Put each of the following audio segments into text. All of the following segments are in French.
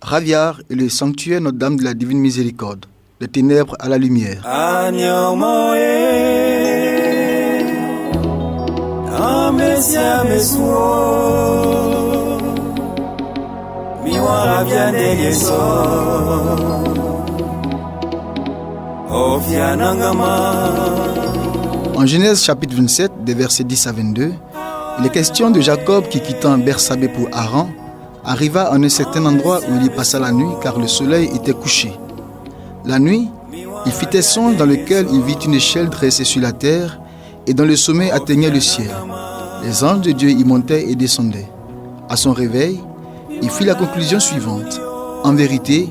Raviar est le sanctuaire Notre-Dame de la Divine Miséricorde, des ténèbres à la lumière. En Genèse chapitre 27, des versets 10 à 22, il est question de Jacob qui, quittant Bersabée pour Haran, arriva en un certain endroit où il y passa la nuit car le soleil était couché. La nuit, il fit un songe dans lequel il vit une échelle dressée sur la terre et dont le sommet atteignait le ciel. Les anges de Dieu y montaient et descendaient. À son réveil, il fit la conclusion suivante. En vérité,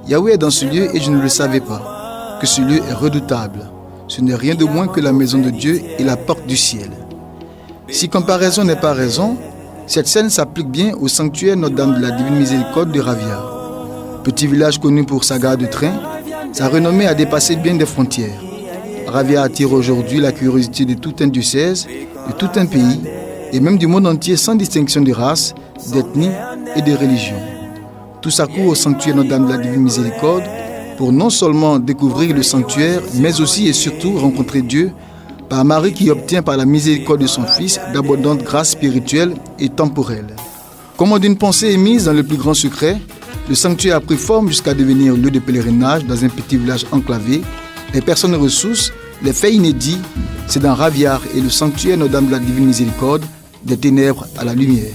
Yahweh est dans ce lieu et je ne le savais pas, que ce lieu est redoutable. Ce n'est rien de moins que la maison de Dieu et la porte du ciel. Si comparaison n'est pas raison, cette scène s'applique bien au sanctuaire Notre-Dame de la Divine Miséricorde de Raviar. Petit village connu pour sa gare de train, sa renommée a dépassé bien des frontières. Raviar attire aujourd'hui la curiosité de tout un diocèse, de tout un pays, et même du monde entier sans distinction de race, d'ethnie et de religion. Tous accourent au sanctuaire Notre-Dame de la Divine Miséricorde pour non seulement découvrir le sanctuaire, mais aussi et surtout rencontrer Dieu par Marie qui obtient par la miséricorde de son Fils d'abondantes grâces spirituelles et temporelles. Comme d'une pensée émise dans le plus grand secret, le sanctuaire a pris forme jusqu'à devenir lieu de pèlerinage dans un petit village enclavé. Les personnes ressources, les faits inédits, c'est dans Raviar et le sanctuaire Notre-Dame de la Divine Miséricorde, des ténèbres à la lumière.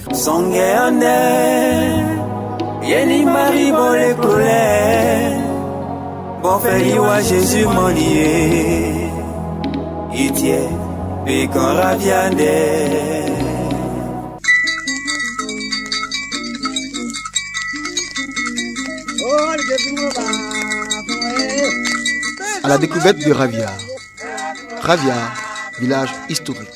À la découverte de Raviar. Raviar, village historique.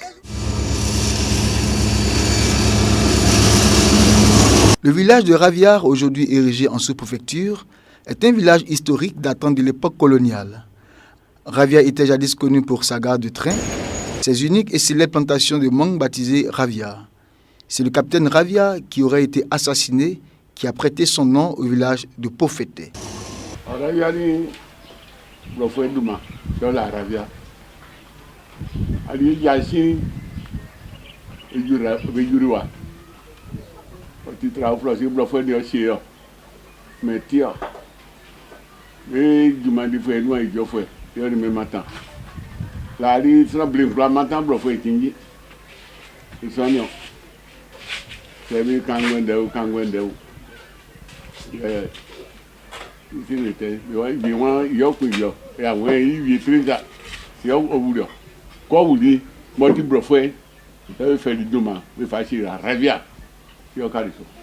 Le village de Raviar, aujourd'hui érigé en sous-préfecture, est un village historique datant de l'époque coloniale. Raviar était jadis connu pour sa gare de train, ses uniques et célèbres plantations de mangue baptisées Raviar. C'est le capitaine Raviar qui aurait été assassiné qui a prêté son nom au village de Pofete.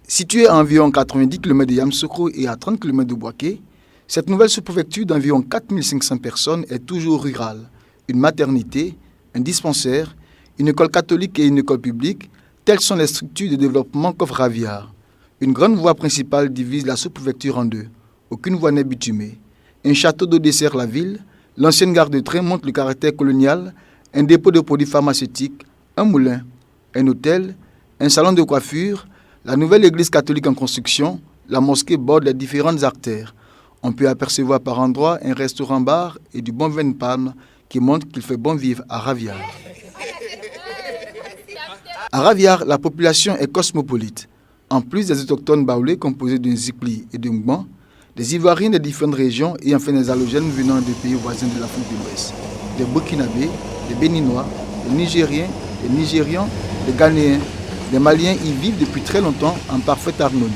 Située à environ 90 km de Yamoussoukro et à 30 km de Bouaké, cette nouvelle sous-préfecture d'environ 4500 personnes est toujours rurale. Une maternité, un dispensaire, une école catholique et une école publique, telles sont les structures de développement qu'offre Raviar. Une grande voie principale divise la sous-préfecture en deux. Aucune voie n'est bitumée. Un château d'eau dessert la ville. L'ancienne gare de train montre le caractère colonial. Un dépôt de produits pharmaceutiques, un moulin, un hôtel, un salon de coiffure, la nouvelle église catholique en construction, la mosquée borde les différentes artères. On peut apercevoir par endroits un restaurant-bar et du bon vin de Palme qui montre qu'il fait bon vivre à Raviar. À Raviar, la population est cosmopolite. En plus des autochtones baoulés composés d'un Zikli et d'un Ngban, des Ivoiriens des différentes régions et enfin des halogènes venant des pays voisins de l'Afrique de l'Ouest, des Burkinabés, des Béninois, des Nigériens, des Nigérians, des Ghanéens, des Maliens y vivent depuis très longtemps en parfaite harmonie.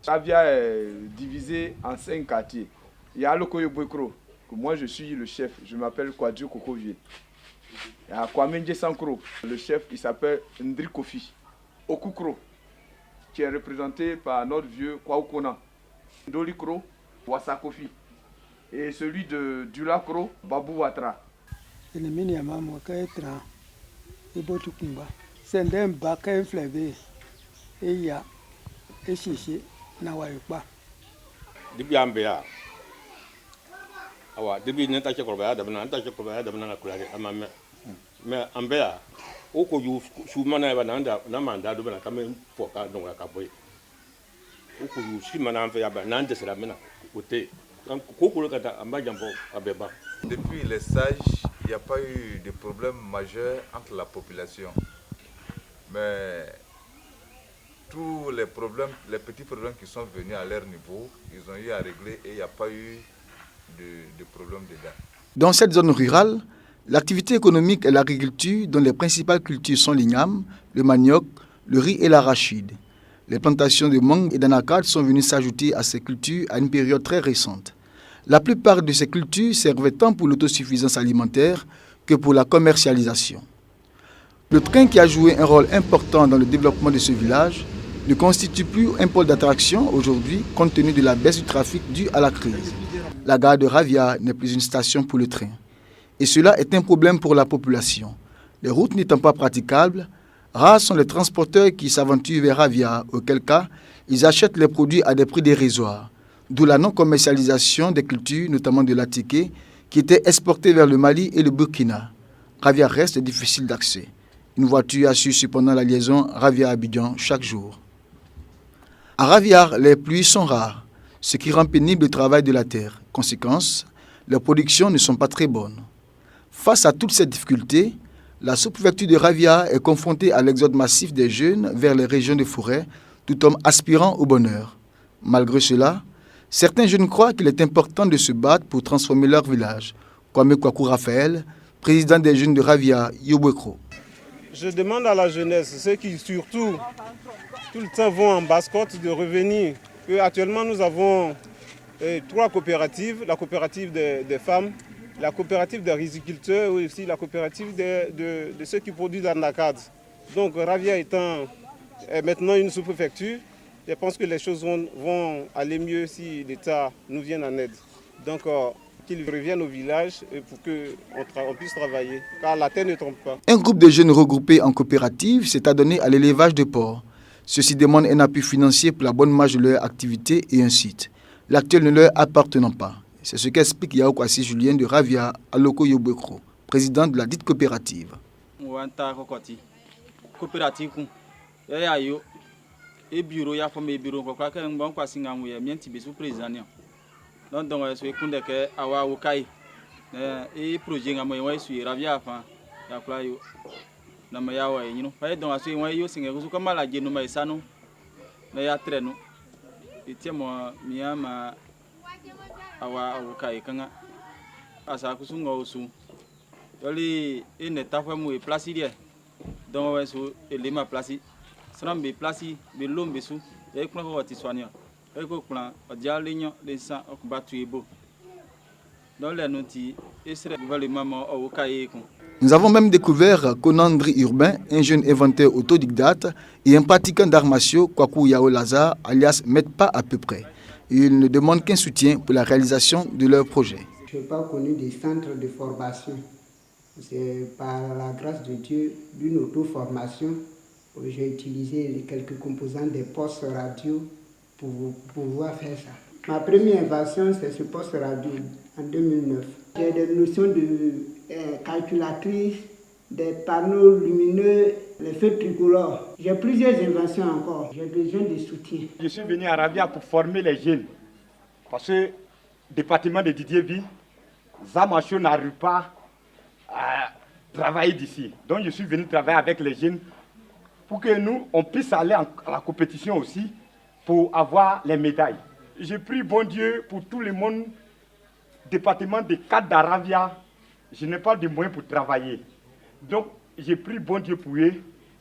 Raviar est divisé en 5 quartiers. Il y a Lokoyo Bwekro, que moi je suis le chef, je m'appelle Kwadjo Kokovie. Il y a Kwame Sankro, le chef, il s'appelle Ndri Kofi. Okukro, qui est représenté par notre vieux Kwaukona. Dolikro, Wasakofi. Et celui de Dulakro, Babou Watra. C'est un bac inflammé. Et il y a un chichi, Nawaipa. Dibiambea. Awa, Dibi Nata Chakobaya, Nanta Chakobaya, Amame. Mais Ambea, Oko, you Shumana, Namanda, Dubana, coming for Cardona Caboy. Depuis les sages, il n'y a pas eu de problème majeur entre la population. Mais tous les problèmes, les petits problèmes qui sont venus à leur niveau, ils ont eu à régler et il n'y a pas eu de problème dedans. Dans cette zone rurale, l'activité économique est l'agriculture dont les principales cultures sont l'igname, le manioc, le riz et l'arachide. Les plantations de mangue et d'anacarde sont venues s'ajouter à ces cultures à une période très récente. La plupart de ces cultures servaient tant pour l'autosuffisance alimentaire que pour la commercialisation. Le train, qui a joué un rôle important dans le développement de ce village, ne constitue plus un pôle d'attraction aujourd'hui compte tenu de la baisse du trafic due à la crise. La gare de Ravia n'est plus une station pour le train. Et cela est un problème pour la population. Les routes n'étant pas praticables, rares sont les transporteurs qui s'aventurent vers Ravia, auquel cas ils achètent les produits à des prix dérisoires. D'où la non-commercialisation des cultures, notamment de l'attiqué, qui étaient exportées vers le Mali et le Burkina. Ravia reste difficile d'accès. Une voiture assure cependant la liaison Ravia-Abidjan chaque jour. À Ravia, les pluies sont rares, ce qui rend pénible le travail de la terre. Conséquence, les productions ne sont pas très bonnes. Face à toutes ces difficultés, la sous-préfecture de Ravia est confrontée à l'exode massif des jeunes vers les régions de forêt, tout homme aspirant au bonheur. Malgré cela, certains jeunes croient qu'il est important de se battre pour transformer leur village. Kwame Kwaku Raphaël, président des jeunes de Ravia, Yobwekro. Je demande à la jeunesse, ceux qui surtout tout le temps vont en basse-côte, de revenir. Actuellement, nous avons 3 coopératives, la coopérative des femmes, la coopérative des riziculteurs et aussi la coopérative de ceux qui produisent l'anacarde. Donc Ravia étant maintenant une sous-préfecture, je pense que les choses vont aller mieux si l'État nous vienne en aide. Donc qu'ils reviennent au village pour qu'on puisse travailler, car la terre ne trompe pas. Un groupe de jeunes regroupés en coopérative s'est adonné à l'élevage de porcs. Ceux-ci demandent un appui financier pour la bonne marche de leur activité et un site, l'actuel ne leur appartenant pas. C'est ce qu'explique Yao Kwasi Julien de Ravia, Aloko Yobwekro, président de la dite coopérative. Et bureau ya fo me bureau ko ka kan bon kwasi ngamu ya mienti besu président donc so ekunde ke awa ukai e projet ngamu wa su Ravia fa ya kula yo na ma ya wa yinu fa donc aso wa yo singa ko kama la jenu ma isanu na ya trenu itiemo miama awa ukai kanga asa ku sunga osu yoli ine tafa mu e place dia donc wa so elema place Srambe plasi be lombe su e kuna ko tiswania e ko plan odia lenyo le san okubatu ebo dans les noti esre gouvernement o kaye ko. Nous avons même découvert Konandri Urbain, un jeune inventeur autodidacte et un pratiquant d'arts martiaux, Kwaku Yao Lazare, alias Metpa à peu près. Ils ne demandent qu'un soutien pour la réalisation de leur projet. Je n'ai pas connu des centres de formation. C'est par la grâce de Dieu d'une auto-formation. J'ai utilisé quelques composants des postes radio pour pouvoir faire ça. Ma première invention, c'est ce poste radio en 2009. J'ai des notions de calculatrice, des panneaux lumineux, les feux tricolores. J'ai plusieurs inventions encore. J'ai besoin de soutien. Je suis venu à Ravia pour former les jeunes. Parce que le département de Didier Vie, Zamacho n'arrive pas à travailler d'ici. Donc je suis venu travailler avec les jeunes pour que nous, on puisse aller à la compétition aussi pour avoir les médailles. J'ai pris bon Dieu pour tout le monde, département de cadres d'Aravia, je n'ai pas de moyens pour travailler. Donc j'ai pris bon Dieu pour eux,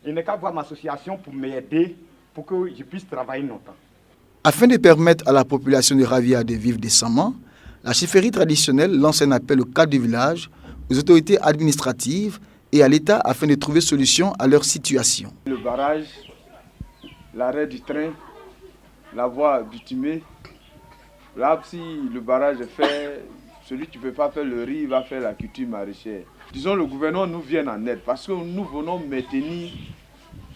il n'est qu'à voir ma association pour m'aider, pour que je puisse travailler longtemps. Afin de permettre à la population de Ravia de vivre décemment, la chefferie traditionnelle lance un appel au cadre du village, aux autorités administratives et à l'État afin de trouver solution à leur situation. Le barrage, l'arrêt du train, la voie bitumée. Là, si le barrage est fait, celui qui ne peut pas faire le riz va faire la culture maraîchère. Disons, le gouvernement nous vient en aide parce que nous venons maintenir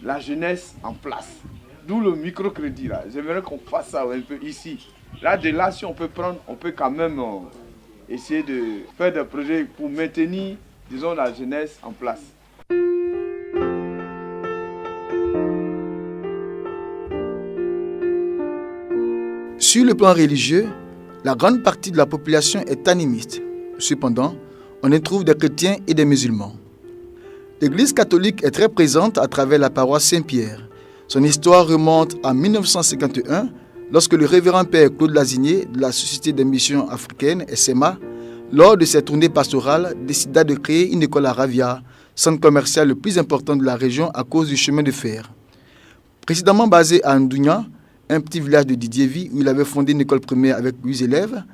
la jeunesse en place. D'où le microcrédit là. J'aimerais qu'on fasse ça un peu ici. Là, de là, si on peut prendre, on peut quand même essayer de faire des projets pour maintenir, disons, la jeunesse en place. Sur le plan religieux, la grande partie de la population est animiste. Cependant, on y trouve des chrétiens et des musulmans. L'Église catholique est très présente à travers la paroisse Saint-Pierre. Son histoire remonte à 1951, lorsque le révérend père Claude Lazinier de la Société des missions africaines, SMA, lors de ses tournées pastorales, décida de créer une école à Ravia, centre commercial le plus important de la région à cause du chemin de fer. Précédemment basé à Ndounia, un petit village de Didiévi où il avait fondé une école primaire avec 8 élèves,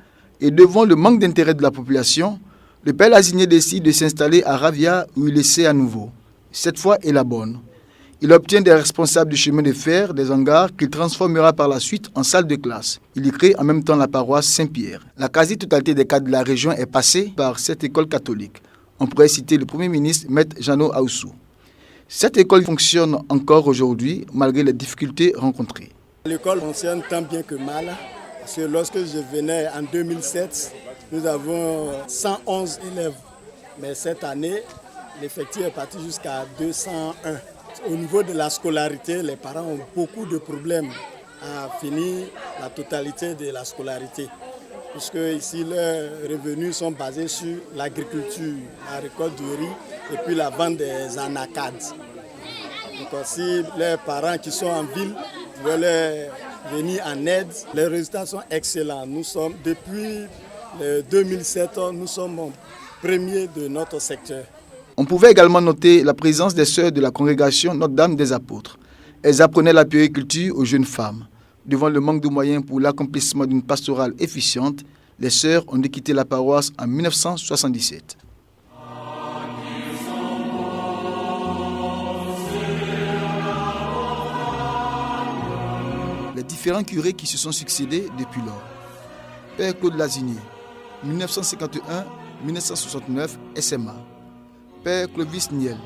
et devant le manque d'intérêt de la population, le père Lazinier décide de s'installer à Ravia où il essaie à nouveau. Cette fois est la bonne. Il obtient des responsables du chemin de fer, des hangars, qu'il transformera par la suite en salle de classe. Il y crée en même temps la paroisse Saint-Pierre. La quasi-totalité des cadres de la région est passée par cette école catholique. On pourrait citer le Premier ministre, Maître Jeannot Aoussou. Cette école fonctionne encore aujourd'hui, malgré les difficultés rencontrées. L'école fonctionne tant bien que mal, parce que lorsque je venais en 2007, nous avons 111 élèves. Mais cette année, l'effectif est parti jusqu'à 201. Au niveau de la scolarité, les parents ont beaucoup de problèmes à finir la totalité de la scolarité. Puisque ici, leurs revenus sont basés sur l'agriculture, la récolte du riz et puis la vente des anacades. Donc si les parents qui sont en ville veulent venir en aide, les résultats sont excellents. Nous sommes, depuis 2007, nous sommes premiers de notre secteur. On pouvait également noter la présence des sœurs de la congrégation Notre-Dame des Apôtres. Elles apprenaient la puériculture aux jeunes femmes. Devant le manque de moyens pour l'accomplissement d'une pastorale efficiente, les sœurs ont dû quitter la paroisse en 1977. Les différents curés qui se sont succédés depuis lors. Père Claude Lazinier, 1951-1969, SMA. Père Clovis Niel,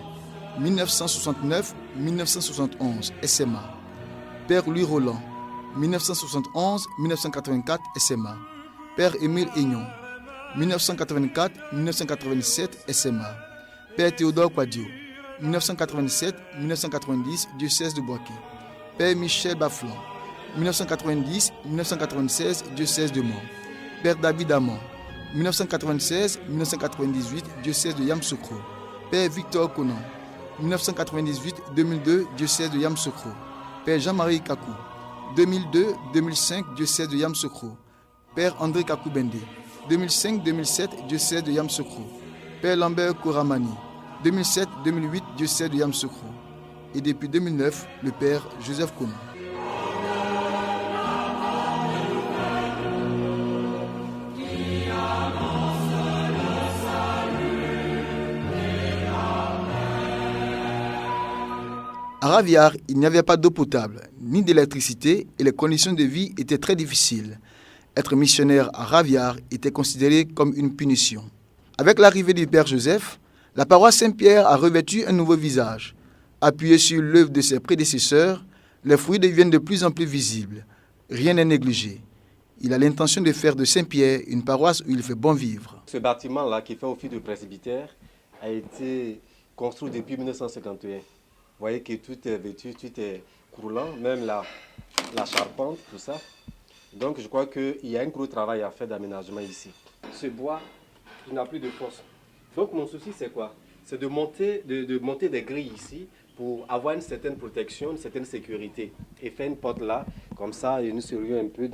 1969-1971, SMA. Père Louis Roland, 1971-1984, SMA. Père Émile Aignon, 1984-1987, SMA. Père Théodore Quadio, 1987-1990, diocèse de Boaké. Père Michel Baflan, 1990-1996, diocèse de Mont. Père David Amon, 1996-1998, diocèse de Yamoussoukro. Père Victor Conan, 1998-2002, diocèse de Yamoussoukro. Père Jean-Marie Kakou, 2002-2005, diocèse de Yamoussoukro. Père André Kakou Bende, 2005-2007, diocèse de Yamoussoukro. Père Lambert Kouramani, 2007-2008, diocèse de Yamoussoukro. Et depuis 2009, le Père Joseph Conan. À Raviar, il n'y avait pas d'eau potable, ni d'électricité et les conditions de vie étaient très difficiles. Être missionnaire à Raviar était considéré comme une punition. Avec l'arrivée du Père Joseph, la paroisse Saint-Pierre a revêtu un nouveau visage. Appuyé sur l'œuvre de ses prédécesseurs, les fruits deviennent de plus en plus visibles. Rien n'est négligé. Il a l'intention de faire de Saint-Pierre une paroisse où il fait bon vivre. Ce bâtiment-là, qui fait office de presbytère, a été construit depuis 1951. Vous voyez que tout est vêtu, tout est croulant, même la charpente, tout ça. Donc je crois qu'il y a un gros travail à faire d'aménagement ici. Ce bois, il n'a plus de force. Donc mon souci c'est quoi? C'est de monter des grilles ici pour avoir une certaine protection, une certaine sécurité. Et faire une porte là, comme ça, et nous serions un peu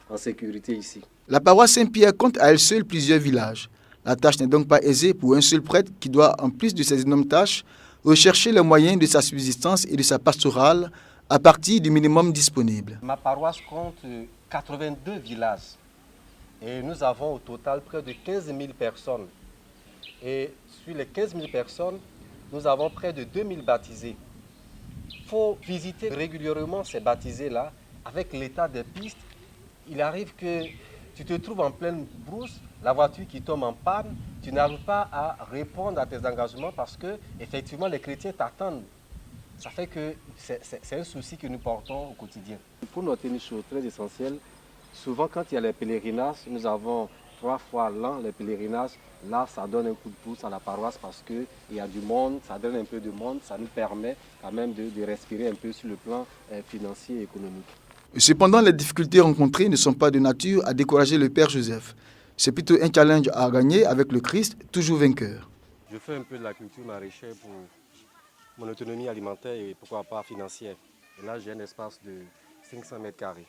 en sécurité ici. La paroisse Saint-Pierre compte à elle seule plusieurs villages. La tâche n'est donc pas aisée pour un seul prêtre qui doit, en plus de ses énormes tâches, rechercher les moyens de sa subsistance et de sa pastorale à partir du minimum disponible. Ma paroisse compte 82 villages et nous avons au total près de 15 000 personnes. Et sur les 15 000 personnes, nous avons près de 2 000 baptisés. Il faut visiter régulièrement ces baptisés-là avec l'état des pistes. Il arrive que tu te trouves en pleine brousse, la voiture qui tombe en panne, tu n'arrives pas à répondre à tes engagements parce que effectivement les chrétiens t'attendent. Ça fait que c'est un souci que nous portons au quotidien. Pour noter une chose très essentielle, souvent quand il y a les pèlerinages, nous avons 3 fois l'an les pèlerinages. Là, ça donne un coup de pouce à la paroisse parce qu'il y a du monde, ça donne un peu de monde, ça nous permet quand même de respirer un peu sur le plan financier et économique. Cependant, les difficultés rencontrées ne sont pas de nature à décourager le Père Joseph. C'est plutôt un challenge à gagner avec le Christ, toujours vainqueur. Je fais un peu de la culture maraîchère pour mon autonomie alimentaire et pourquoi pas financière. Et là, j'ai un espace de 500 mètres carrés.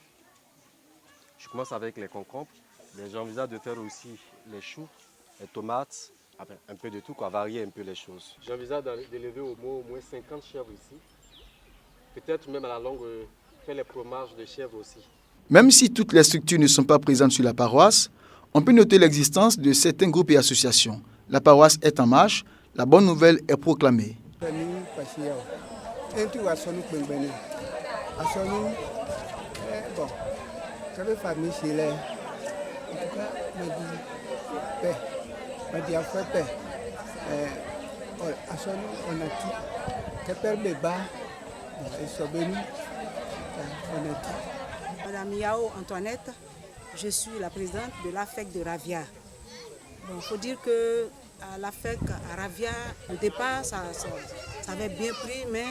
Je commence avec les concombres, mais j'envisage de faire aussi les choux, les tomates, un peu de tout, quoi, varier un peu les choses. J'envisage d'élever au moins 50 chèvres ici. Peut-être même à la longue, faire les fromages de chèvres aussi. Même si toutes les structures ne sont pas présentes sur la paroisse, on peut noter l'existence de certains groupes et associations. La paroisse est en marche, la bonne nouvelle est proclamée. Madame Yao Antoinette, je suis la présidente de l'AFEC de Ravia. Il faut dire que à l'AFEC à Ravia, au départ, ça avait bien pris, mais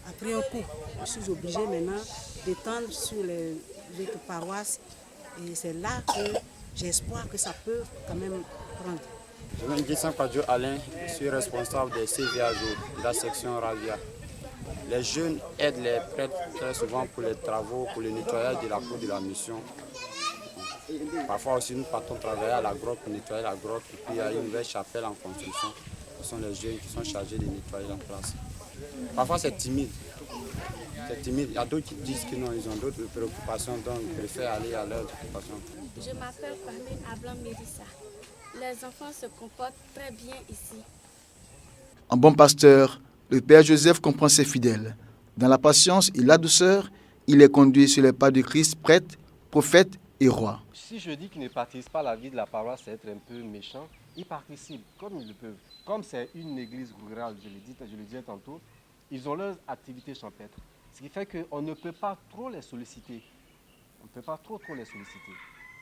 a pris un coup. Je suis obligée maintenant d'étendre sur les autres paroisses et c'est là que j'ai espoir que ça peut quand même prendre. Je m'appelle Kwadjo Alain, je suis responsable des CVAJ de la section Ravia. Les jeunes aident les prêtres très souvent pour les travaux, pour le nettoyage de la cour de la mission. Parfois aussi nous partons travailler à la grotte pour nettoyer la grotte et puis il y a une nouvelle chapelle en construction. Ce sont les jeunes qui sont chargés de nettoyer la place. Parfois c'est timide. C'est timide. Il y a d'autres qui disent que non, ils ont d'autres préoccupations, donc ils préfèrent aller à leurs occupations. Je m'appelle Kwame Ablam Mérissa. Les enfants se comportent très bien ici. En bon pasteur, le Père Joseph comprend ses fidèles. Dans la patience et la douceur, il les conduit sur les pas de Christ, prêtre, prophète et roi. Si je dis qu'ils ne participent pas à la vie de la paroisse, c'est être un peu méchant. Ils participent comme ils le peuvent. Comme c'est une église rurale, je le disais tantôt, ils ont leurs activités champêtres. Ce qui fait qu'on ne peut pas trop les solliciter. On ne peut pas trop les solliciter.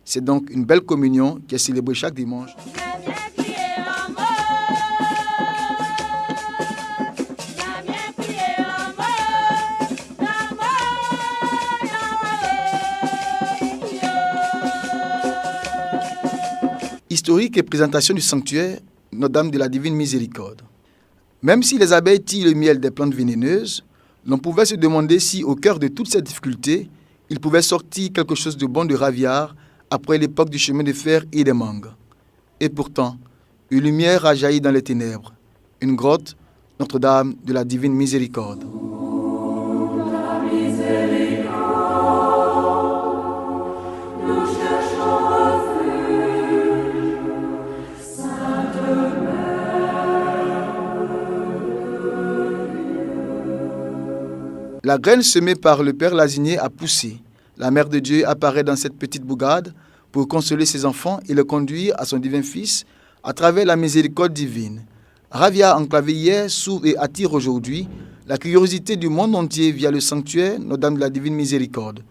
C'est donc une belle communion qui est célébrée chaque dimanche. Historique et présentation du sanctuaire Notre-Dame de la Divine Miséricorde. Même si les abeilles tirent le miel des plantes vénéneuses, l'on pouvait se demander si, au cœur de toutes ces difficultés, il pouvait sortir quelque chose de bon de Raviard après l'époque du chemin de fer et des mangues. Et pourtant, une lumière a jailli dans les ténèbres. Une grotte, Notre-Dame de la Divine Miséricorde. La graine semée par le Père Lazinier a poussé. La Mère de Dieu apparaît dans cette petite bourgade pour consoler ses enfants et les conduire à son divin Fils à travers la miséricorde divine. Ravia, enclavé hier, s'ouvre et attire aujourd'hui la curiosité du monde entier via le sanctuaire Notre-Dame de la Divine Miséricorde.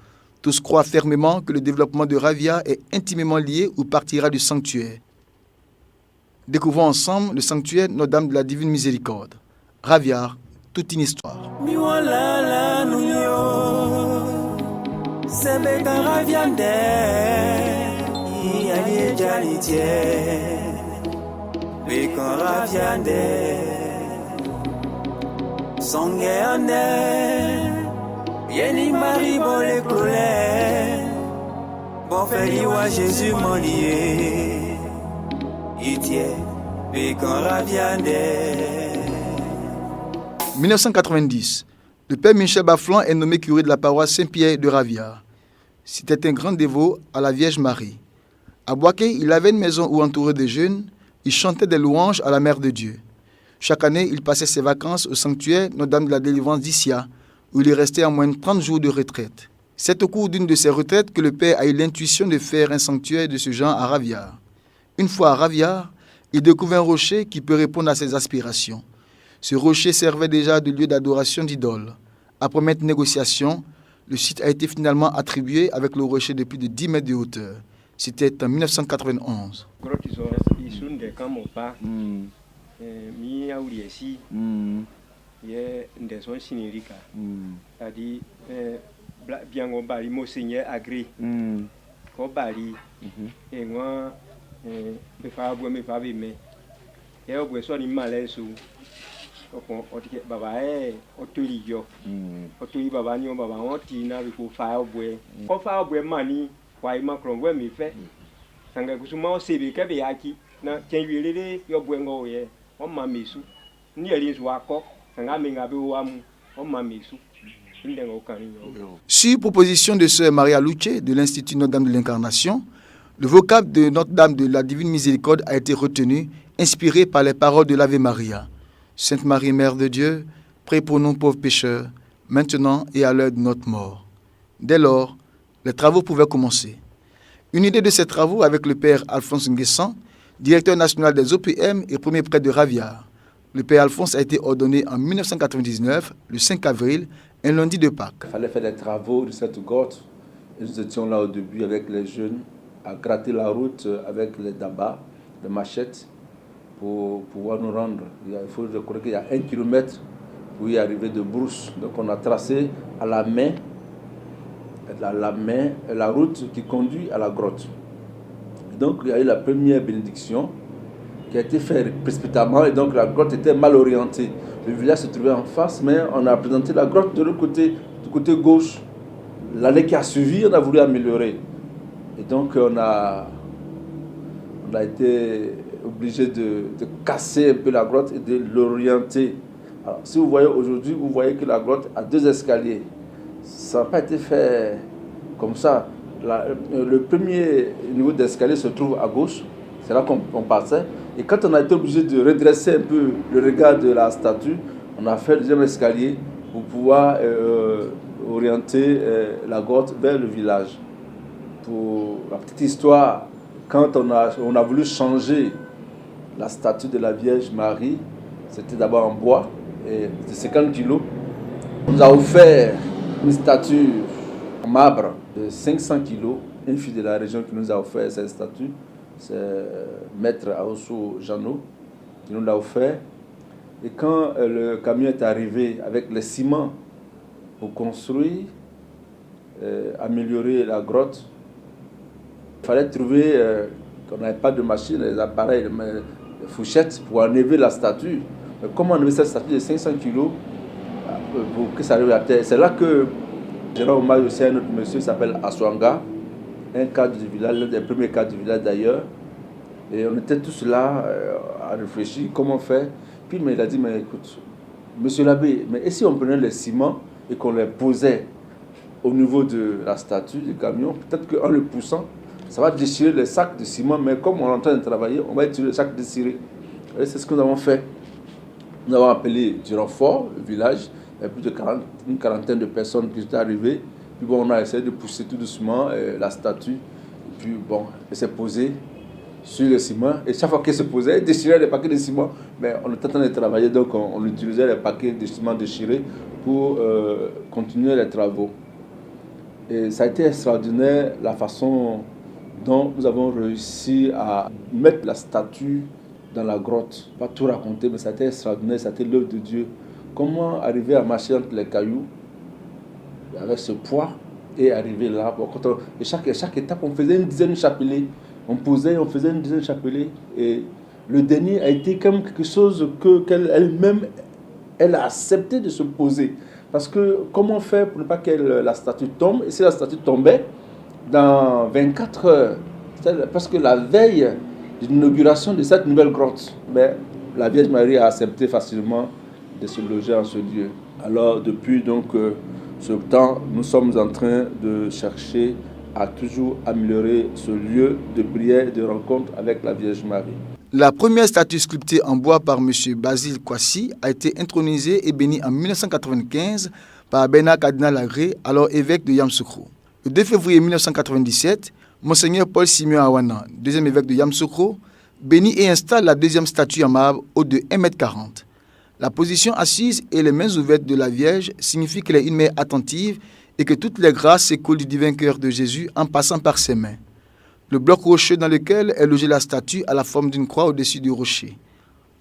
Tous croient fermement que le développement de Ravia est intimement lié ou partira du sanctuaire. Découvrons ensemble le sanctuaire Notre-Dame de la Divine Miséricorde. Ravia, toute une histoire. Yeni Marie bon les colères, bon fait Jésus mon lié, Itié, Pécan Raviande. 1990, le Père Michel Baflan est nommé curé de la paroisse Saint-Pierre de Ravia. C'était un grand dévot à la Vierge Marie. À Boaké, il avait une maison où, entouré de jeunes, il chantait des louanges à la Mère de Dieu. Chaque année, il passait ses vacances au sanctuaire Notre-Dame de la Délivrance d'Issia, où il est resté en moins de 30 jours de retraite. C'est au cours d'une de ces retraites que le Père a eu l'intuition de faire un sanctuaire de ce genre à Raviard. Une fois à Raviard, il découvre un rocher qui peut répondre à ses aspirations. Ce rocher servait déjà de lieu d'adoration d'idoles. Après maintes négociations, le site a été finalement attribué avec le rocher de plus de 10 mètres de hauteur. C'était en 1991. bien au bali monseigneur agré au bali et moi me fa boire me fa mais et au boire soit ni malaise ou on dit baba otoli yo otoli baba ni baba on tina ko fa boire ko fa boire mani wa ima kron we me fait sanga kusuma o sebe ke be yaki na kenwelele yo boire ngo ye o ma mesu ni ali zo akọ sanga me ngabe o amu o ma mesu. Sur proposition de sœur Maria Luce de l'Institut Notre-Dame de l'Incarnation, le vocable de Notre-Dame de la Divine Miséricorde a été retenu, inspiré par les paroles de l'Ave Maria. Sainte Marie, Mère de Dieu, prie pour nous pauvres pécheurs, maintenant et à l'heure de notre mort. Dès lors, les travaux pouvaient commencer. Une idée de ces travaux avec le père Alphonse Nguessan, directeur national des OPM et premier prêtre de Ravia. Le père Alphonse a été ordonné en 1999, le 5 avril, un lundi de Pâques. Il fallait faire des travaux de cette grotte. Et nous étions là au début avec les jeunes à gratter la route avec les dabas, les machettes, pour pouvoir nous rendre. Je crois qu'il y a 1 kilomètre pour y arriver de brousse. Donc on a tracé à la main la route qui conduit à la grotte. Et donc il y a eu la première bénédiction qui a été faite précipitamment et donc la grotte était mal orientée. Le village se trouvait en face, mais on a présenté la grotte de l'autre côté, du côté gauche. L'année qui a suivi, on a voulu améliorer. Et donc on a été obligé de casser un peu la grotte et de l'orienter. Alors, si vous voyez aujourd'hui, vous voyez que la grotte a 2 escaliers. Ça n'a pas été fait comme ça. Le premier niveau d'escalier se trouve à gauche. C'est là qu'on passait. Et quand on a été obligé de redresser un peu le regard de la statue, on a fait le 2e escalier pour pouvoir orienter la grotte vers le village. Pour la petite histoire, quand on a voulu changer la statue de la Vierge Marie, c'était d'abord en bois, et de 50 kilos. On nous a offert une statue en marbre de 500 kilos. Une fille de la région qui nous a offert cette statue, c'est Maître Aosso Jeannot qui nous l'a offert. Et quand le camion est arrivé avec les ciments pour construire, améliorer la grotte, il fallait trouver, qu'on n'avait pas de machine, les appareils, les fourchettes pour enlever la statue. Mais comment enlever cette statue de 500 kilos pour que ça arrive à terre? C'est là que j'ai rendu hommage aussi à un autre monsieur qui s'appelle Aswanga, un cadre du village, l'un des premiers cadres du village d'ailleurs. Et on était tous là à réfléchir comment faire. Puis il a dit, mais écoute, monsieur l'abbé, mais et si on prenait les ciments et qu'on les posait au niveau de la statue du camion, peut-être qu'en le poussant, ça va déchirer les sacs de ciment, mais comme on est en train de travailler, on va utiliser les sacs déchirés. Et c'est ce que nous avons fait. Nous avons appelé du renfort, le village, il y a plus de une quarantaine de personnes qui étaient arrivées. Puis bon, on a essayé de pousser tout doucement la statue. Et puis bon, elle s'est posée sur le ciment. Et chaque fois qu'elle se posait, elle déchirait les paquets de ciment. Mais on était en train de travailler, donc on utilisait les paquets de ciment déchirés pour continuer les travaux. Et ça a été extraordinaire la façon dont nous avons réussi à mettre la statue dans la grotte. Pas tout raconter, mais ça a été extraordinaire, ça a été l'œuvre de Dieu. Comment arriver à marcher entre les cailloux avec ce poids et arriver là. Bon, et chaque étape, on faisait une dizaine de chapelets. On posait, on faisait une dizaine de chapelets. Et le dernier a été comme quelque chose qu'elle-même, elle a accepté de se poser. Parce que comment faire pour ne pas que la statue tombe? Et si la statue tombait, dans 24 heures, parce que la veille de l'inauguration de cette nouvelle grotte, mais la Vierge Marie a accepté facilement de se loger en ce lieu. Alors depuis donc ce temps, nous sommes en train de chercher à toujours améliorer ce lieu de prière, de rencontre avec la Vierge Marie. La première statue sculptée en bois par M. Basile Kwasi a été intronisée et bénie en 1995 par Bernard Cardinal Agré, alors évêque de Yamoussoukro. Le 2 février 1997, Monseigneur Paul Simeon Awana, deuxième évêque de Yamoussoukro, bénit et installe la deuxième statue en marbre haute de 1,40 m. La position assise et les mains ouvertes de la Vierge signifient qu'elle est une mère attentive et que toutes les grâces s'écoulent du divin cœur de Jésus en passant par ses mains. Le bloc rocheux dans lequel est logée la statue a la forme d'une croix au-dessus du rocher.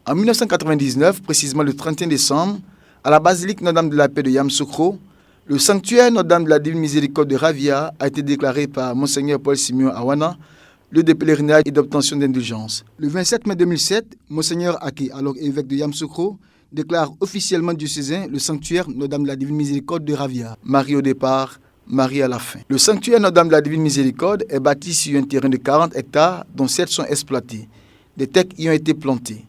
En 1999, précisément le 31 décembre, à la basilique Notre-Dame de la Paix de Yamoussoukro, Le sanctuaire Notre-Dame de la Divine Miséricorde de Ravia a été déclaré par Monseigneur Paul Simeon Awana lieu de pèlerinage et d'obtention d'indulgence. Le 27 mai 2007, Monseigneur Aki, alors évêque de Yamoussoukro, déclare officiellement diocésain le sanctuaire Notre-Dame de la Divine Miséricorde de Ravia. Marie au départ, Marie à la fin. Le sanctuaire Notre-Dame de la Divine Miséricorde est bâti sur un terrain de 40 hectares dont 7 sont exploités. Des tecs y ont été plantés.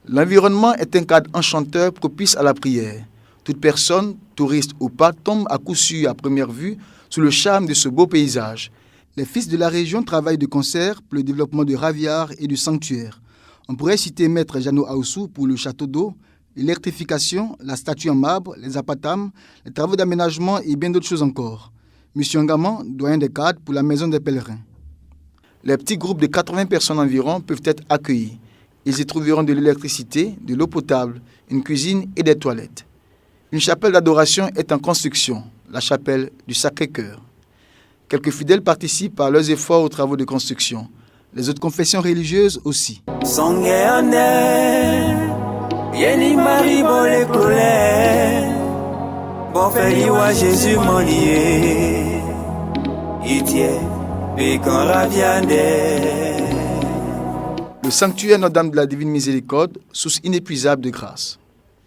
L'environnement est un cadre enchanteur propice à la prière. Toute personne, touriste ou pas, tombe à coup sûr à première vue sous le charme de ce beau paysage. Les fils de la région travaillent de concert pour le développement de Raviar et du sanctuaire. On pourrait citer Maître Jano Aoussou pour le château d'eau, l'électrification, la statue en marbre, les apatams, les travaux d'aménagement et bien d'autres choses encore. Monsieur Ngaman, doyen des cadres pour la maison des pèlerins. Les petits groupes de 80 personnes environ peuvent être accueillis. Ils y trouveront de l'électricité, de l'eau potable, une cuisine et des toilettes. Une chapelle d'adoration est en construction, la chapelle du Sacré-Cœur. Quelques fidèles participent par leurs efforts aux travaux de construction. Les autres confessions religieuses aussi. Le sanctuaire Notre-Dame de la Divine Miséricorde, source inépuisable de grâce.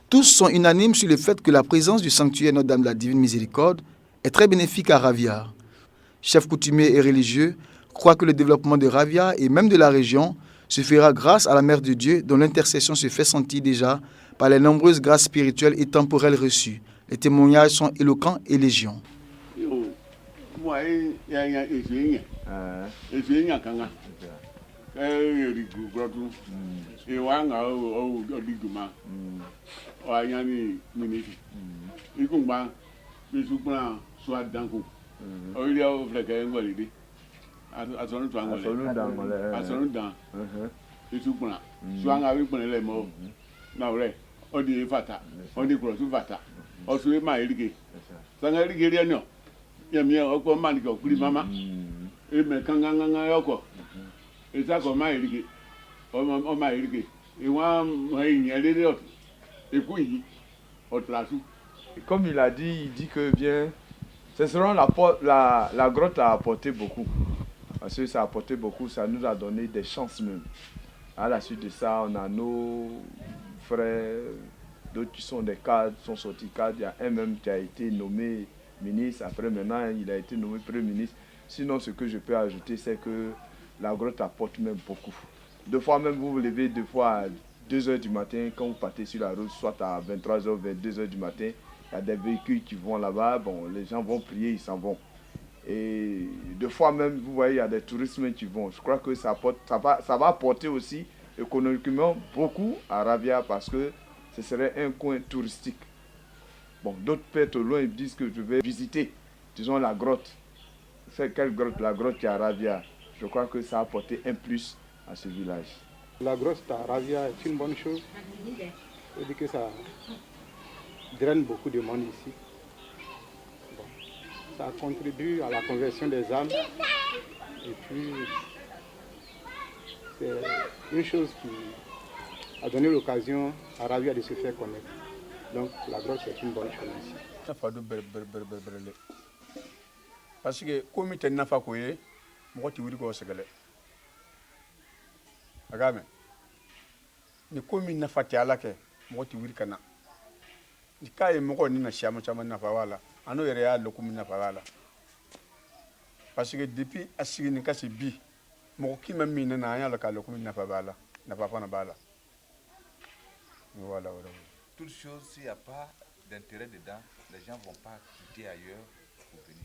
Tous sont unanimes sur le fait que la présence du sanctuaire Notre-Dame de la Divine Miséricorde est très bénéfique à Ravia. Chefs coutumiers et religieux croient que le développement de Ravia et même de la région se fera grâce à la Mère de Dieu dont l'intercession se fait sentir déjà par les nombreuses grâces spirituelles et temporelles reçues. Les témoignages sont éloquents et légion. Comme il a dit, il dit que bien, ce sera la grotte a apporté beaucoup. Parce que ça a apporté beaucoup, ça nous a donné des chances même. À la suite de ça, on a nos frères, d'autres qui sont des cadres, sont sortis cadres. Il y a un même qui a été nommé ministre. Après, maintenant, il a été nommé Premier ministre. Sinon, ce que je peux ajouter, c'est que la grotte apporte même beaucoup. Deux fois même, vous vous levez deux fois à 2h du matin, quand vous partez sur la route, soit à 23h, 22h du matin, il y a des véhicules qui vont là-bas, bon, les gens vont prier, ils s'en vont. Et deux fois même, vous voyez, il y a des touristes qui vont. Je crois que ça va apporter aussi économiquement beaucoup à Ravia parce que ce serait un coin touristique. Bon, d'autres peuvent être au loin, ils disent que je vais visiter, disons, la grotte. C'est quelle grotte? La grotte qui est à Ravia. Je crois que ça a apporté un plus à ce village. La grotte à Ravia est une bonne chose. Je veux dire que ça draine beaucoup de monde ici. Bon, ça contribue à la conversion des âmes. Et puis, c'est une chose qui a donné l'occasion à Ravia de se faire connaître. Donc, la grotte est une bonne chose ici. Parce que comme il n'a pas couillé, moi tu veux que c'est agame ni comme il n'a pas tialake moi tu veux que na ni kai mo ni na chama chama na fawala ano yere le comme na fawala parce que depuis asigi ni kasi bi mo ki même ni na ya le ka le comme na fawala na papa na bala voilà. Toute chose, s'il n'y a pas d'intérêt dedans, les gens ne vont pas quitter ailleurs pour venir.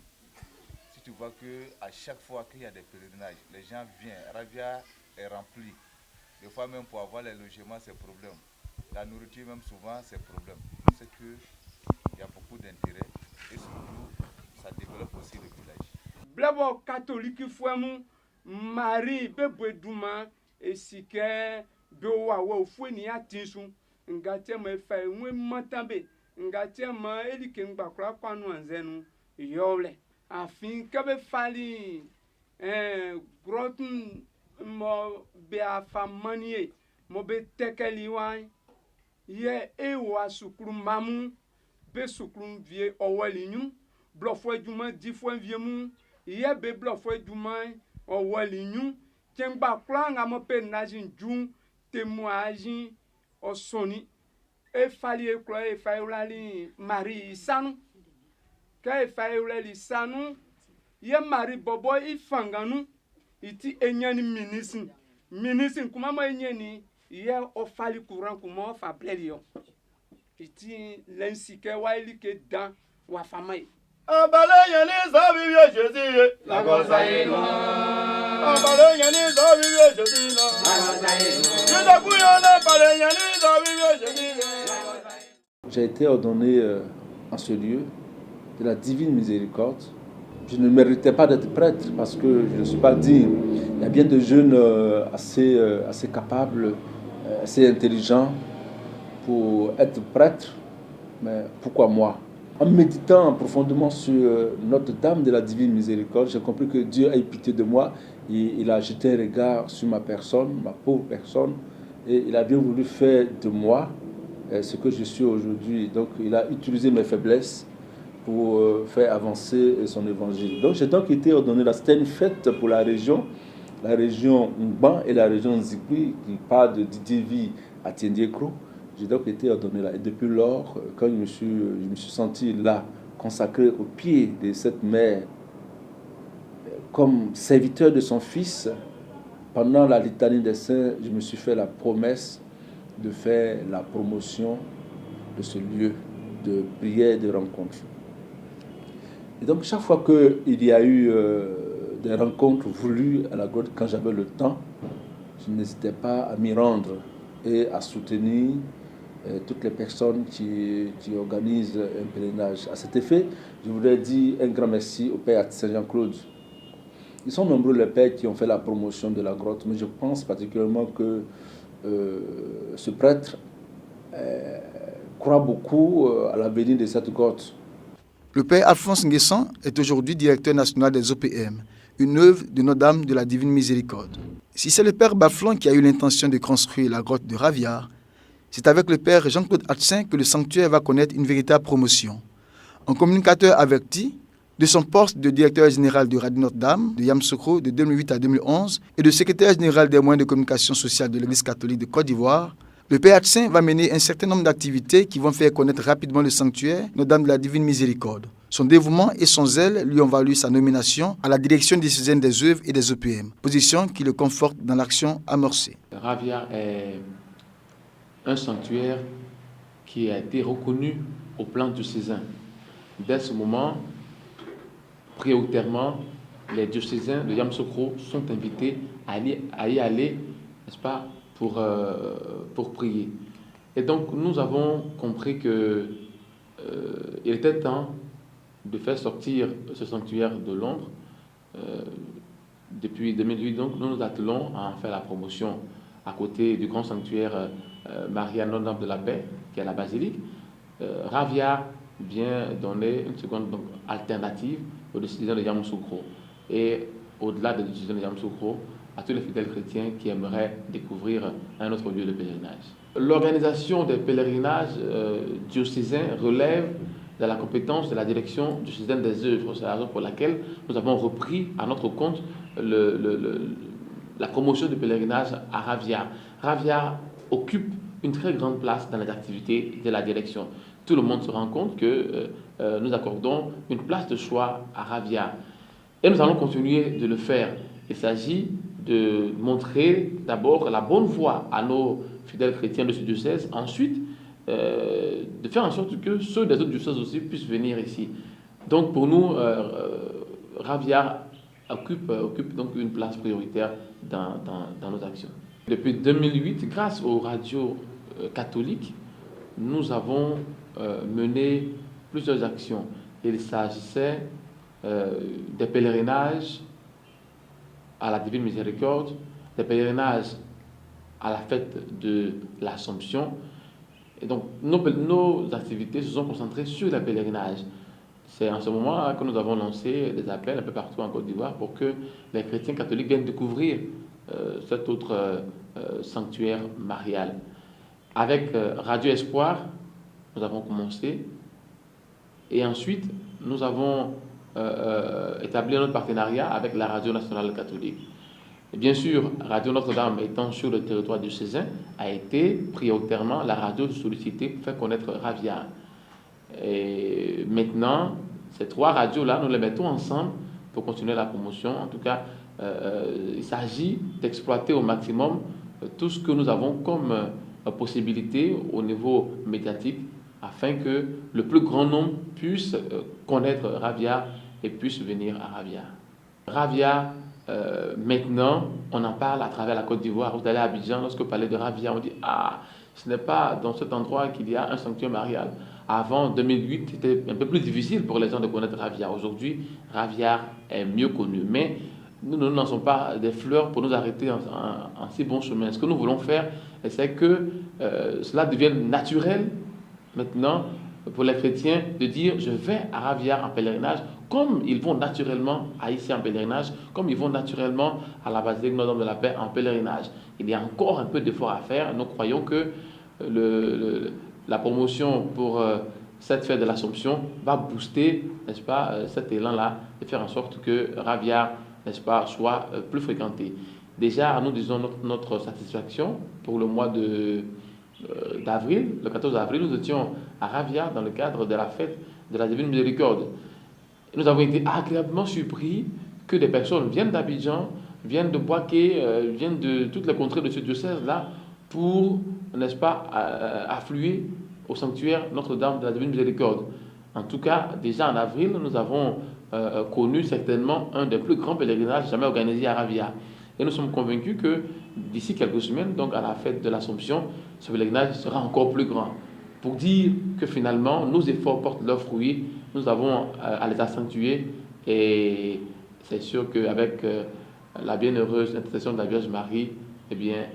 Si tu vois qu'à chaque fois qu'il y a des pèlerinages, les gens viennent, Ravia est rempli. Des fois même pour avoir les logements, c'est problème. La nourriture même souvent, c'est problème. C'est qu'il y a beaucoup d'intérêt et surtout, ça développe aussi le village. Blabo catholique fouamou, Marie, bébé douma, et si que bewa ou foueni atinson. Ngatia me fait un matambe, ngatia ma eliken bakra kwanu anzenu, yole, afin kabe fali, grotun mo be afamanie, mo be tekeliwan, ye ewa sukrum mamu, be sukrum vie owelinyum, blɔfɔ edwuma difɔ viemu yɛ be blɔfɔ edwuma ɔwɔli nyu tɛngba kura ŋa mɔ pe nazin dun temuazin ɔsɔni efali ekura efa ewlali mari sanu kɛ efa ewlali sanu yɛ mari bɔbɔ ifanganu iti enyani minisin kuma ma enyani yɛ ɔfali kuran kuma ɔfa blɛli yɔ iti lɛnsi kɛ wayili ke dan wa fama ye. Abale yani zabi ye jezi la gozaye no. Abale yani zabi ye jezi no. La gozaye no. Jeda kuyana abale yani zabi ye jezi no. J'ai été ordonné en ce lieu de la divine miséricorde. Je ne méritais pas d'être prêtre parce que je ne suis pas digne. Il y a bien de jeunes assez capables, assez intelligents pour être prêtres, mais pourquoi moi? En méditant profondément sur Notre-Dame de la Divine Miséricorde, j'ai compris que Dieu a eu pitié de moi. Il a jeté un regard sur ma personne, ma pauvre personne, et il a bien voulu faire de moi ce que je suis aujourd'hui. Donc il a utilisé mes faiblesses pour faire avancer son évangile. Donc j'ai donc été ordonné là. C'était une fête pour la région Ngban et la région Nzikwi qui part de Didiévi à Tiendiekro. J'ai donc été ordonné là. Et depuis lors, quand je me suis senti là, consacré aux pieds de cette mère, comme serviteur de son fils, pendant la litanie des saints, je me suis fait la promesse de faire la promotion de ce lieu de prière et de rencontre. Et donc chaque fois qu'il y a eu des rencontres voulues à la grotte, quand j'avais le temps, je n'hésitais pas à m'y rendre et à soutenir toutes les personnes qui organisent un pèlerinage. À cet effet, je voudrais dire un grand merci au Père Saint-Jean-Claude. Ils sont nombreux les pères qui ont fait la promotion de la grotte, mais je pense particulièrement que ce prêtre croit beaucoup à l'avenir de cette grotte. Le Père Alphonse Nguessan est aujourd'hui directeur national des OPM, une œuvre de Notre-Dame de la Divine Miséricorde. Si c'est le Père Baflon qui a eu l'intention de construire la grotte de Raviar, c'est avec le Père Jean-Claude Hatsin que le sanctuaire va connaître une véritable promotion. Un communicateur averti de son poste de directeur général de Radio Notre-Dame de Yamoussoukro de 2008 à 2011 et de secrétaire général des moyens de communication sociale de l'Église catholique de Côte d'Ivoire, le Père Hatsin va mener un certain nombre d'activités qui vont faire connaître rapidement le sanctuaire Notre-Dame de la Divine Miséricorde. Son dévouement et son zèle lui ont valu sa nomination à la direction diocésaine des œuvres et des OPM, position qui le conforte dans l'action amorcée. Raviar est un sanctuaire qui a été reconnu au plan diocésain. Dès ce moment, prioritairement, les diocésains de Yamoussoukro sont invités à y aller, n'est-ce pas, pour prier. Et donc, nous avons compris qu'il était temps de faire sortir ce sanctuaire de l'ombre. Depuis 2008, donc, nous nous attelons à en faire la promotion à côté du grand sanctuaire Marie-Anne Notre-Dame de la Paix, qui est à la basilique. Raviar vient donner une seconde alternative aux décisions de Yamoussoukro. Et au-delà des décisions de Yamoussoukro, à tous les fidèles chrétiens qui aimeraient découvrir un autre lieu de pèlerinage. L'organisation des pèlerinages diocésains relève de la compétence de la direction diocésaine des œuvres. C'est la raison pour laquelle nous avons repris à notre compte la promotion du pèlerinage à Raviar. Raviar occupe une très grande place dans les activités de la direction. Tout le monde se rend compte que nous accordons une place de choix à Raviar. Et nous allons continuer de le faire. Il s'agit de montrer d'abord la bonne voie à nos fidèles chrétiens de ce diocèse, ensuite de faire en sorte que ceux des autres diocèses aussi puissent venir ici. Donc pour nous, Raviar occupe donc une place prioritaire dans nos actions. Depuis 2008, grâce aux radios catholiques, nous avons mené plusieurs actions. Il s'agissait des pèlerinages à la Divine Miséricorde, des pèlerinages à la fête de l'Assomption. Et donc, nos activités se sont concentrées sur les pèlerinages. C'est en ce moment que nous avons lancé des appels un peu partout en Côte d'Ivoire pour que les chrétiens catholiques viennent découvrir cet autre sanctuaire marial. Avec Radio Espoir, nous avons commencé. Et ensuite, nous avons établi notre partenariat avec la Radio Nationale Catholique. Et bien sûr, Radio Notre-Dame étant sur le territoire du Cézanne, a été prioritairement la radio sollicitée pour faire connaître Ravia. Et maintenant, ces 3 radios-là, nous les mettons ensemble pour continuer la promotion. En tout cas, il s'agit d'exploiter au maximum tout ce que nous avons comme possibilité au niveau médiatique afin que le plus grand nombre puisse connaître Ravia et puisse venir à Ravia. Ravia, maintenant, on en parle à travers la Côte d'Ivoire. Vous allez à Abidjan, lorsque vous parlez de Ravia, on dit « Ah, ce n'est pas dans cet endroit qu'il y a un sanctuaire marial ». Avant 2008, c'était un peu plus difficile pour les gens de connaître Ravia. Aujourd'hui, Ravia est mieux connu. Mais nous ne lançons pas des fleurs pour nous arrêter en si bon chemin. Ce que nous voulons faire, c'est que cela devienne naturel maintenant pour les chrétiens de dire « Je vais à Ravia en pèlerinage », comme ils vont naturellement à ici en pèlerinage, comme ils vont naturellement à la basilique Notre-Dame de la Paix en pèlerinage. Il y a encore un peu d'effort à faire. Nous croyons que la promotion pour cette fête de l'Assomption va booster, n'est-ce pas, cet élan-là, et faire en sorte que Ravia, n'est-ce pas, soit plus fréquenté. Déjà, nous disons notre satisfaction pour le mois d'avril, le 14 avril, nous étions à Ravia dans le cadre de la fête de la Divine Miséricorde. Nous avons été agréablement surpris que des personnes viennent d'Abidjan, viennent de Boaké, viennent de toutes les contrées de ce diocèse-là pour, n'est-ce pas, affluer au sanctuaire Notre-Dame de la Divine Miséricorde. En tout cas, déjà en avril, nous avons connu certainement un des plus grands pèlerinages jamais organisés à Ravia. Et nous sommes convaincus que d'ici quelques semaines, donc à la fête de l'Assomption, ce pèlerinage sera encore plus grand. Pour dire que finalement, nos efforts portent leurs fruits, nous avons à les accentuer et c'est sûr qu'avec la bienheureuse intercession de la Vierge Marie, eh bien,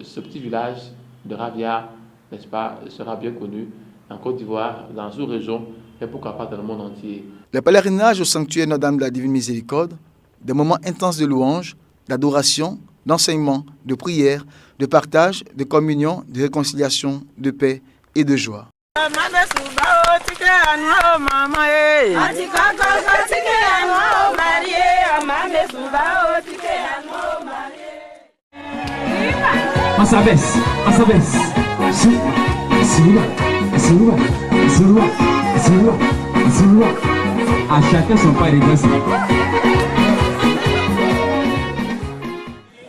ce petit village de Ravia, n'est-ce pas, sera bien connu en Côte d'Ivoire, dans la sous-région et pourquoi pas dans le monde entier. Le pèlerinage au sanctuaire Notre-Dame de la Divine Miséricorde, des moments intenses de louange, d'adoration, d'enseignement, de prière, de partage, de communion, de réconciliation, de paix et de joie. On s'abaisse. À chacun son pas de grâce.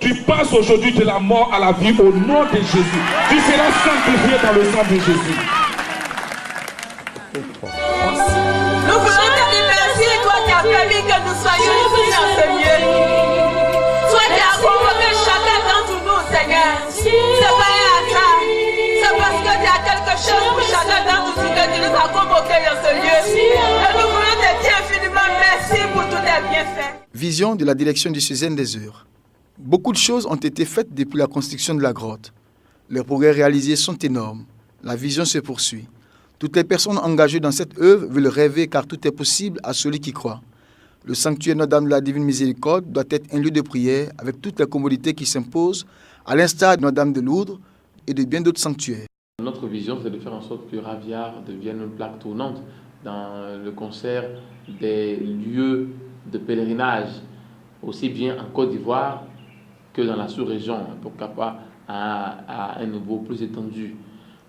Tu passes aujourd'hui de la mort à la vie au nom de Jésus. Tu seras sanctifié dans le sang de Jésus. Nous voulons te remercier, toi qui as permis que nous soyons ici dans ce lieu. Toi qui as convoqué chacun d'entre nous, Seigneur. C'est pas un hasard. C'est parce que tu as quelque chose pour chacun d'entre nous que tu nous as convoqués dans ce lieu. Et nous voulons te dire infiniment merci pour tous tes bienfaits. Vision de la direction du Cézanne des Heures. Beaucoup de choses ont été faites depuis la construction de la grotte. Les progrès réalisés sont énormes. La vision se poursuit. Toutes les personnes engagées dans cette œuvre veulent rêver car tout est possible à celui qui croit. Le sanctuaire Notre-Dame de la Divine Miséricorde doit être un lieu de prière avec toutes les commodités qui s'imposent, à l'instar de Notre-Dame de Lourdes et de bien d'autres sanctuaires. Notre vision, c'est de faire en sorte que Ravia devienne une plaque tournante dans le concert des lieux de pèlerinage, aussi bien en Côte d'Ivoire que dans la sous-région, pourquoi pas à un niveau plus étendu.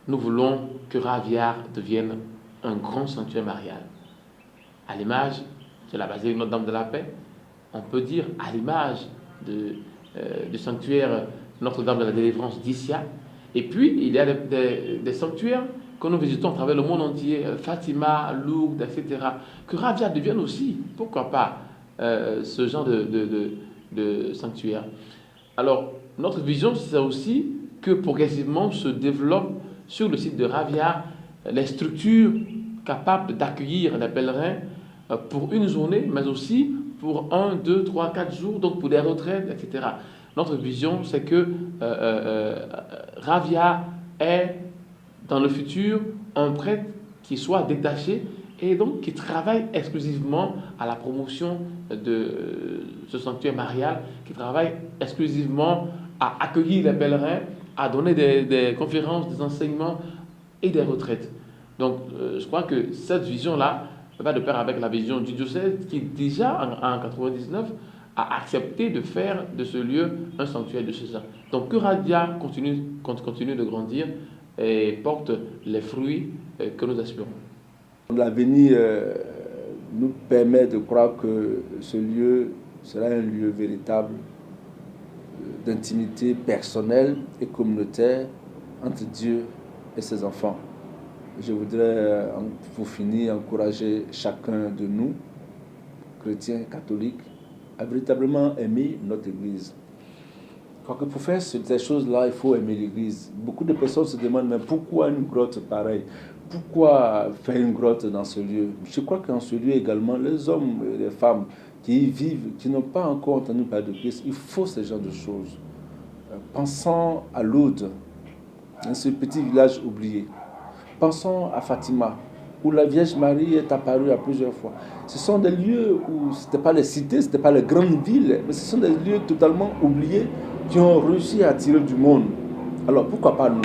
Nous voulons que Ravia devienne un grand sanctuaire marial. À l'image de la basilique Notre-Dame de la Paix, on peut dire à l'image du sanctuaire Notre-Dame de la Délivrance d'Issia. Et puis, il y a des sanctuaires que nous visitons à travers le monde entier, Fatima, Lourdes, etc. Que Ravia devienne aussi, pourquoi pas, ce genre de sanctuaire. Alors, notre vision, c'est aussi que progressivement se développent sur le site de Ravia les structures capables d'accueillir les pèlerins pour une journée, mais aussi pour 1, 2, 3, 4 jours, donc pour des retraites, etc. Notre vision, c'est que Ravia est, dans le futur, un prêtre qui soit détaché et donc qui travaille exclusivement à la promotion de ce sanctuaire marial, qui travaille exclusivement à accueillir les pèlerins, à donner des conférences, des enseignements et des retraites. Donc, je crois que cette vision-là va de pair avec la vision du diocèse qui déjà en 1999 a accepté de faire de ce lieu un sanctuaire diocésain. Donc que Ravia continue de grandir et porte les fruits que nous espérons. L'avenir nous permet de croire que ce lieu sera un lieu véritable d'intimité personnelle et communautaire entre Dieu et ses enfants. Je voudrais, pour finir, encourager chacun de nous, chrétiens, catholiques, à véritablement aimer notre Église. Parce que pour faire ces choses-là, il faut aimer l'Église. Beaucoup de personnes se demandent, mais pourquoi une grotte pareille? Pourquoi faire une grotte dans ce lieu? Je crois qu'en ce lieu également, les hommes et les femmes qui y vivent, qui n'ont pas encore entendu parler de Christ, il faut ce genre de choses. Pensons à Lourdes, ce petit village oublié. Pensons à Fatima, où la Vierge Marie est apparue à plusieurs fois. Ce sont des lieux où ce n'étaient pas les cités, ce n'étaient pas les grandes villes, mais ce sont des lieux totalement oubliés qui ont réussi à attirer du monde. Alors pourquoi pas nous?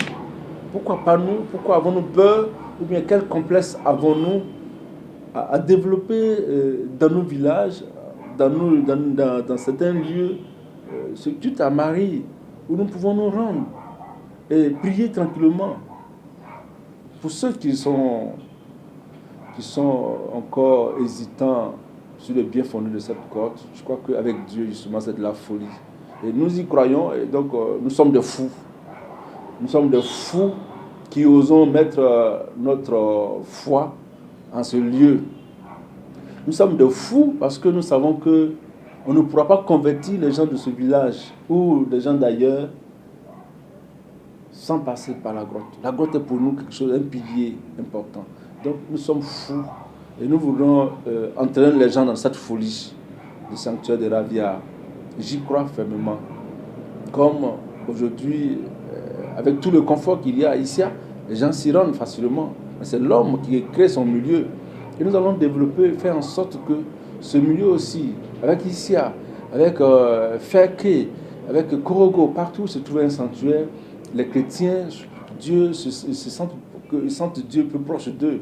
Pourquoi pas nous? Pourquoi avons-nous peur? Ou bien quel complexe avons-nous à développer dans nos villages, dans certains lieux, ce culte à Marie, où nous pouvons nous rendre et prier tranquillement. Pour ceux qui sont encore hésitants sur le bien fondé de cette grotte, je crois qu'avec Dieu, justement, c'est de la folie. Et nous y croyons, et donc nous sommes des fous. Nous sommes des fous qui osons mettre notre foi en ce lieu. Nous sommes des fous parce que nous savons que on ne pourra pas convertir les gens de ce village ou des gens d'ailleurs sans passer par la grotte. La grotte est pour nous quelque chose, un pilier important. Donc nous sommes fous et nous voulons entraîner les gens dans cette folie du sanctuaire de Ravia. J'y crois fermement. Comme aujourd'hui, avec tout le confort qu'il y a ici, les gens s'y rendent facilement. C'est l'homme qui crée son milieu. Et nous allons développer, faire en sorte que ce milieu aussi, avec Issia, avec Ferke, avec Korogo, partout où se trouve un sanctuaire, les chrétiens, Dieu, sentent Dieu plus proche d'eux.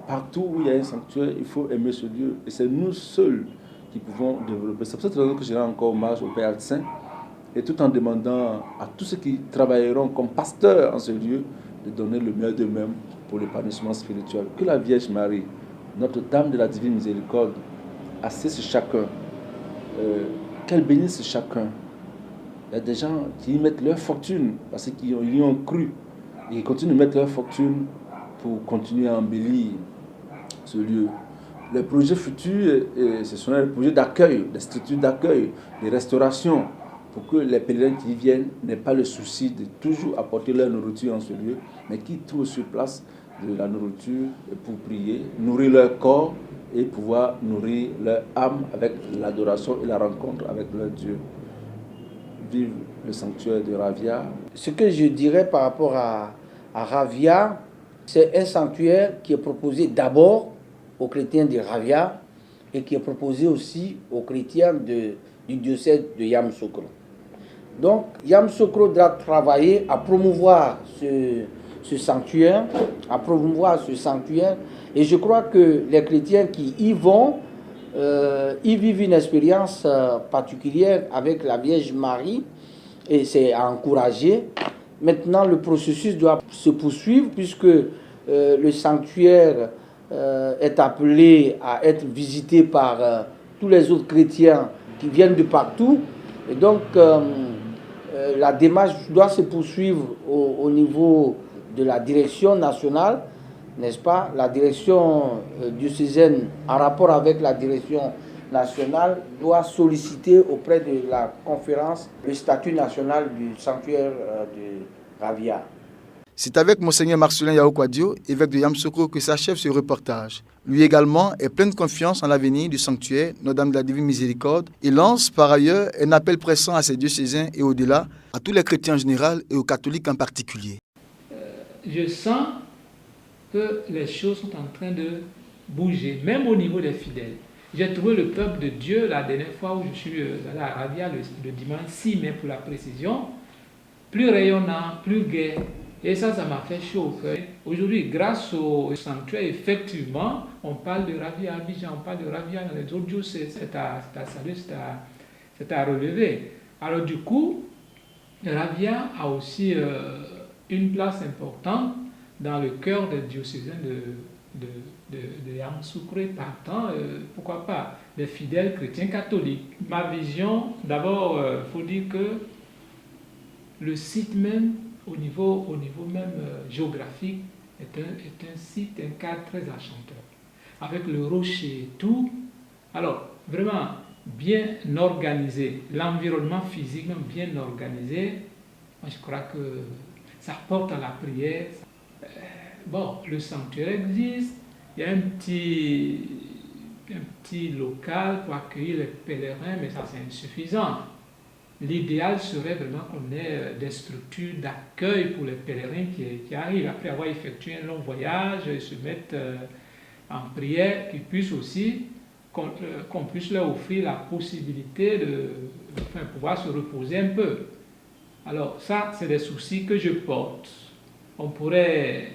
Partout où il y a un sanctuaire, il faut aimer ce lieu. Et c'est nous seuls qui pouvons développer. C'est pour cette raison que je rends encore hommage au Père Saint, et tout en demandant à tous ceux qui travailleront comme pasteurs en ce lieu de donner le meilleur d'eux-mêmes pour l'épanouissement spirituel. Que la Vierge Marie, Notre-Dame de la Divine Miséricorde, assiste chacun, qu'elle bénisse chacun. Il y a des gens qui y mettent leur fortune parce qu'ils y ont cru et qui continuent de mettre leur fortune pour continuer à embellir ce lieu. Les projets futurs, ce sont les projets d'accueil, des structures d'accueil, de restauration, pour que les pèlerins qui viennent n'aient pas le souci de toujours apporter leur nourriture en ce lieu, mais qui trouvent sur place de la nourriture pour prier, nourrir leur corps et pouvoir nourrir leur âme avec l'adoration et la rencontre avec leur Dieu. Vive le sanctuaire de Ravia. Ce que je dirais par rapport à Ravia, c'est un sanctuaire qui est proposé d'abord aux chrétiens de Ravia et qui est proposé aussi aux chrétiens du diocèse de Yamoussoukro. Donc Yamoussoukro doit travailler à promouvoir ce sanctuaire, et je crois que les chrétiens qui y vont, ils vivent une expérience particulière avec la Vierge Marie et c'est à encourager. Maintenant, le processus doit se poursuivre puisque le sanctuaire est appelé à être visité par tous les autres chrétiens qui viennent de partout. Et donc, la démarche doit se poursuivre au niveau de la direction nationale, n'est-ce pas? La direction diocésaine, en rapport avec la direction nationale, doit solliciter auprès de la conférence le statut national du sanctuaire de Ravia. C'est avec Monseigneur Marcelin Yao Kwadio, évêque de Yamoussoukro, que s'achève ce reportage. Lui également est plein de confiance en l'avenir du sanctuaire Notre-Dame de la Divine Miséricorde. Il lance par ailleurs un appel pressant à ses diocésains et au-delà, à tous les chrétiens en général et aux catholiques en particulier. Je sens que les choses sont en train de bouger, même au niveau des fidèles. J'ai trouvé le peuple de Dieu la dernière fois où je suis allé à Ravia le dimanche 6 mai pour la précision, plus rayonnant, plus gai, Et ça m'a fait chaud au cœur. Aujourd'hui, grâce au sanctuaire, effectivement, on parle de Ravia à Abidjan, on parle de Ravia dans les autres diocèses. C'est à saluer, c'est à relever. Alors du coup, Ravia a aussi une place importante dans le cœur des diocésains de Yamoussoukro, partant, pourquoi pas, des fidèles chrétiens catholiques. Ma vision, d'abord, il faut dire que le site même, au niveau même géographique, est un site, un cadre très enchanteur. Avec le rocher et tout. Alors, vraiment bien organisé, l'environnement physique même bien organisé, moi je crois que ça porte à la prière. Bon, le sanctuaire existe, il y a un petit local pour accueillir les pèlerins, mais ça c'est insuffisant. L'idéal serait vraiment qu'on ait des structures d'accueil pour les pèlerins qui arrivent après avoir effectué un long voyage et se mettent en prière, qu'ils puissent aussi, qu'on puisse leur offrir la possibilité de pouvoir se reposer un peu. Alors ça, c'est des soucis que je porte. On pourrait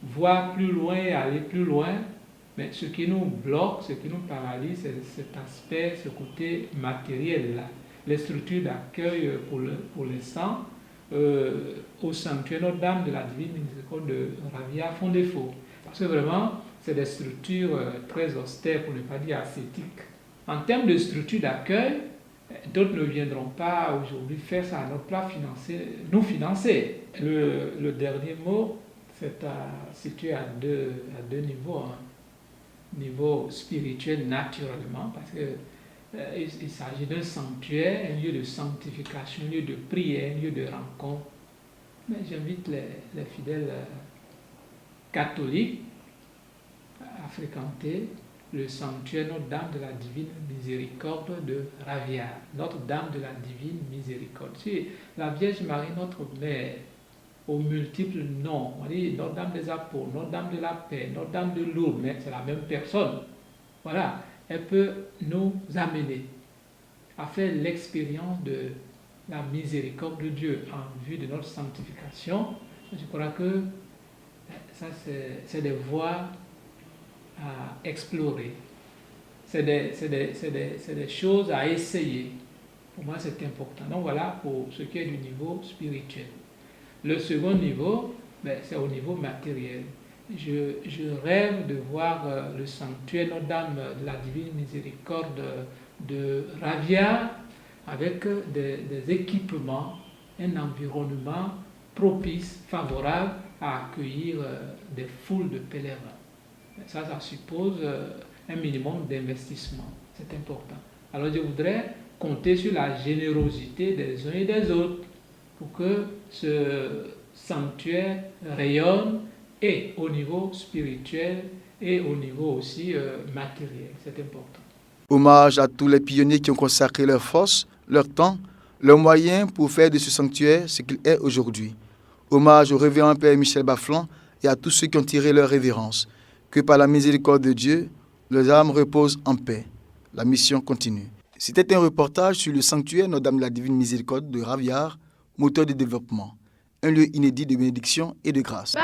voir plus loin et aller plus loin, mais ce qui nous bloque, ce qui nous paralyse, c'est cet aspect, ce côté matériel-là. Les structures d'accueil pour les saints au sanctuaire Notre-Dame de la Divine Miséricorde de Ravia font défaut. Parce que vraiment, c'est des structures très austères, pour ne pas dire ascétiques. En termes de structure d'accueil, d'autres ne viendront pas aujourd'hui faire ça à notre plat, nous financer. Le dernier mot, c'est situé à deux niveaux. Niveau spirituel naturellement, parce que il s'agit d'un sanctuaire, un lieu de sanctification, un lieu de prière, un lieu de rencontre. Mais j'invite les fidèles catholiques à fréquenter le sanctuaire Notre-Dame de la Divine Miséricorde de Ravia. Notre-Dame de la Divine Miséricorde. C'est la Vierge Marie, notre Mère, aux multiples noms. On dit Notre-Dame des Apôtres, Notre-Dame de la Paix, Notre-Dame de Lourdes, mais c'est la même personne. Voilà. Elle peut nous amener à faire l'expérience de la miséricorde de Dieu en vue de notre sanctification. Je crois que ça, c'est des voies à explorer. C'est des choses à essayer. Pour moi, c'est important. Donc voilà pour ce qui est du niveau spirituel. Le second niveau, c'est au niveau matériel. Je rêve de voir le sanctuaire Notre-Dame de la Divine Miséricorde de Ravia avec des équipements, un environnement propice, favorable à accueillir des foules de pèlerins. Ça suppose un minimum d'investissement. C'est important. Alors je voudrais compter sur la générosité des uns et des autres pour que ce sanctuaire rayonne et au niveau spirituel et au niveau aussi matériel. C'est important. Hommage à tous les pionniers qui ont consacré leur force, leur temps, leurs moyens pour faire de ce sanctuaire ce qu'il est aujourd'hui. Hommage au révérend Père Michel Baflan et à tous ceux qui ont tiré leur révérence. Que par la miséricorde de Dieu, leurs âmes reposent en paix. La mission continue. C'était un reportage sur le sanctuaire Notre-Dame de la Divine Miséricorde de Ravia, moteur de développement. Un lieu inédit de bénédiction et de grâce.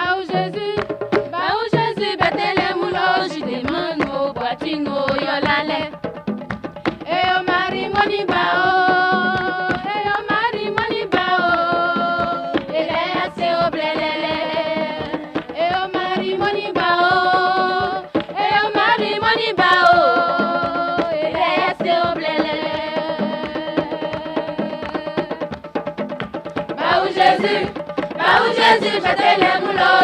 Jésus, Bethléem,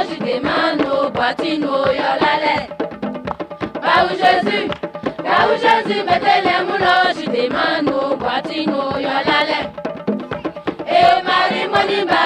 je demande au boitino, yolale. Baou Jésus, Bethléem, je demande au boitino, yolale. Et Marie Moniba.